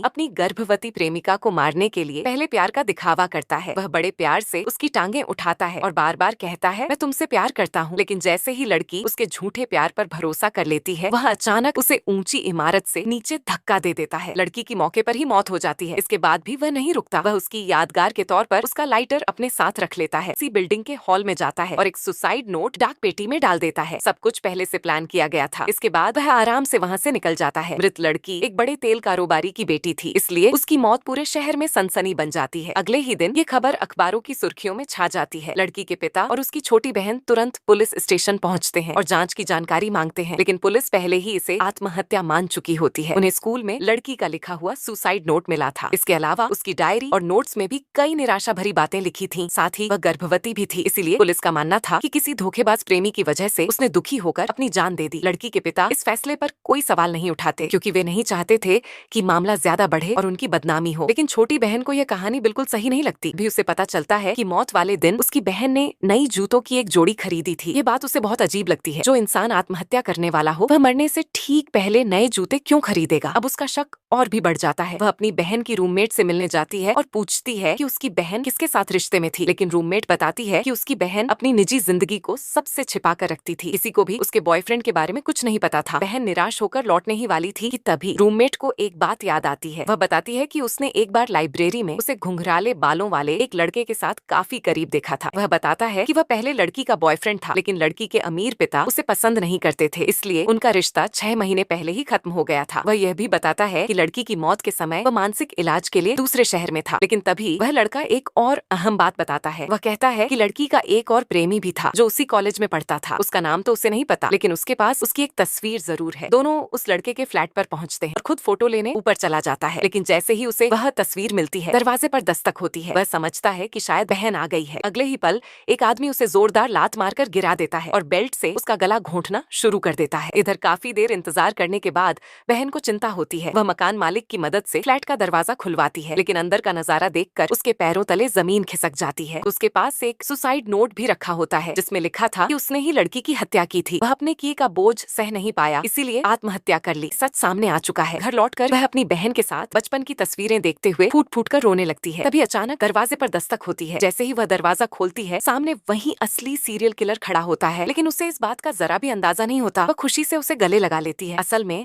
अपनी गर्भवती प्रेमिका को मारने के लिए पहले प्यार का दिखावा करता है। वह बड़े प्यार से उसकी टांगें उठाता है और बार बार कहता है, मैं तुमसे प्यार करता हूँ। लेकिन जैसे ही लड़की उसके झूठे प्यार पर भरोसा कर लेती है, वह अचानक उसे ऊंची इमारत से नीचे धक्का दे देता है। लड़की की मौके पर ही मौत हो जाती है। इसके बाद भी वह नहीं रुकता। वह उसकी यादगार के तौर पर उसका लाइटर अपने साथ रख लेता है, इसी बिल्डिंग के हॉल में जाता है और एक सुसाइड नोट डाक पेटी में डाल देता है। सब कुछ पहले से प्लान किया गया था। इसके बाद वह आराम से वहाँ से निकल जाता है। मृत लड़की एक बड़े तेल कारोबारी की बेटी थी, इसलिए उसकी मौत पूरे शहर में सनसनी बन जाती है। अगले ही दिन ये खबर अखबारों की सुर्खियों में छा जाती है। लड़की के पिता और उसकी छोटी बहन तुरंत पुलिस स्टेशन पहुंचते हैं और जांच की जानकारी मांगते हैं, लेकिन पुलिस पहले ही इसे आत्महत्या मान चुकी होती है। उन्हें स्कूल में लड़की का लिखा हुआ सुसाइड नोट मिला था। इसके अलावा उसकी डायरी और नोट्स में भी कई निराशा भरी बातें लिखी थी। साथ ही वह गर्भवती भी थी, इसीलिए पुलिस का मानना था कि किसी धोखेबाज प्रेमी की वजह से उसने दुखी होकर अपनी जान दे दी। लड़की के पिता इस फैसले पर कोई सवाल नहीं उठाते, क्योंकि वे नहीं चाहते थे कि मामला ज्यादा बढ़े और उनकी बदनामी हो। लेकिन छोटी बहन को यह कहानी बिल्कुल सही नहीं लगती। भी उसे पता चलता है कि मौत वाले दिन उसकी बहन ने नई जूतों की एक जोड़ी खरीदी थी। ये बात उसे बहुत अजीब लगती है। जो इंसान आत्महत्या करने वाला हो, वह मरने से ठीक पहले नए जूते क्यों खरीदेगा? अब उसका शक और भी बढ़ जाता है। वह अपनी बहन की रूममेट से मिलने जाती है और पूछती है कि उसकी बहन किसके साथ रिश्ते में थी, लेकिन रूममेट बताती है कि उसकी बहन अपनी निजी जिंदगी को सबसे छिपा कर रखती थी। किसी को भी उसके बॉयफ्रेंड के बारे में कुछ नहीं पता था। बहन निराश होकर लौटने ही वाली थी कि तभी रूममेट को एक बात याद आती है। वह बताती है कि उसने एक बार लाइब्रेरी में उसे घुंघराले बालों वाले एक लड़के के साथ काफी करीब देखा था। वह बताता है कि वह पहले लड़की का बॉयफ्रेंड था, लेकिन लड़की के अमीर पिता उसे पसंद नहीं करते थे, इसलिए उनका रिश्ता 6 महीने पहले ही खत्म हो गया था। वह यह भी बताता है कि लड़की की मौत के समय वह मानसिक इलाज के लिए दूसरे शहर में था, लेकिन तभी वह लड़का एक और अहम बात बताता है। वह कहता है कि लड़की का एक और प्रेमी भी था जो उसी कॉलेज में पढ़ता था। उसका नाम तो उसे नहीं पता, लेकिन उसके पास उसकी एक तस्वीर जरूर है। दोनों उस लड़के के फ्लैट पर पहुंचते हैं और खुद फोटो लेने ऊपर चला जाता है, लेकिन जैसे ही उसे वह तस्वीर मिलती है, दरवाजे पर दस्तक होती है। वह समझता है कि शायद बहन आ गई है। अगले ही पल एक आदमी उसे जोरदार लात मारकर गिरा देता है और बेल्ट से उसका गला घोंटना शुरू कर देता है। इधर काफी देर इंतजार करने के बाद बहन को चिंता होती है। वह मकान मालिक की मदद से फ्लैट का दरवाजा खुलवाती है, लेकिन अंदर का नजारा देखकर उसके पैरों तले जमीन खिसक जाती है। उसके पास एक सुसाइड नोट भी रखा होता है, जिसमें लिखा था कि उसने ही लड़की की हत्या की थी। वह अपने किए का बोझ सह नहीं पाया, इसीलिए आत्महत्या कर ली। सच सामने आ चुका है। घर लौटकर वह अपनी बहन के साथ बचपन की तस्वीरें देखते हुए फूट फूट कर रोने लगती है। तभी अचानक दरवाजे पर दस्तक होती है। जैसे ही वह दरवाजा खोलती है, सामने वही असली सीरियल किलर खड़ा होता है, लेकिन उसे इस बात का जरा भी अंदाजा नहीं होता। वह खुशी से उसे गले लगा लेती है। असल में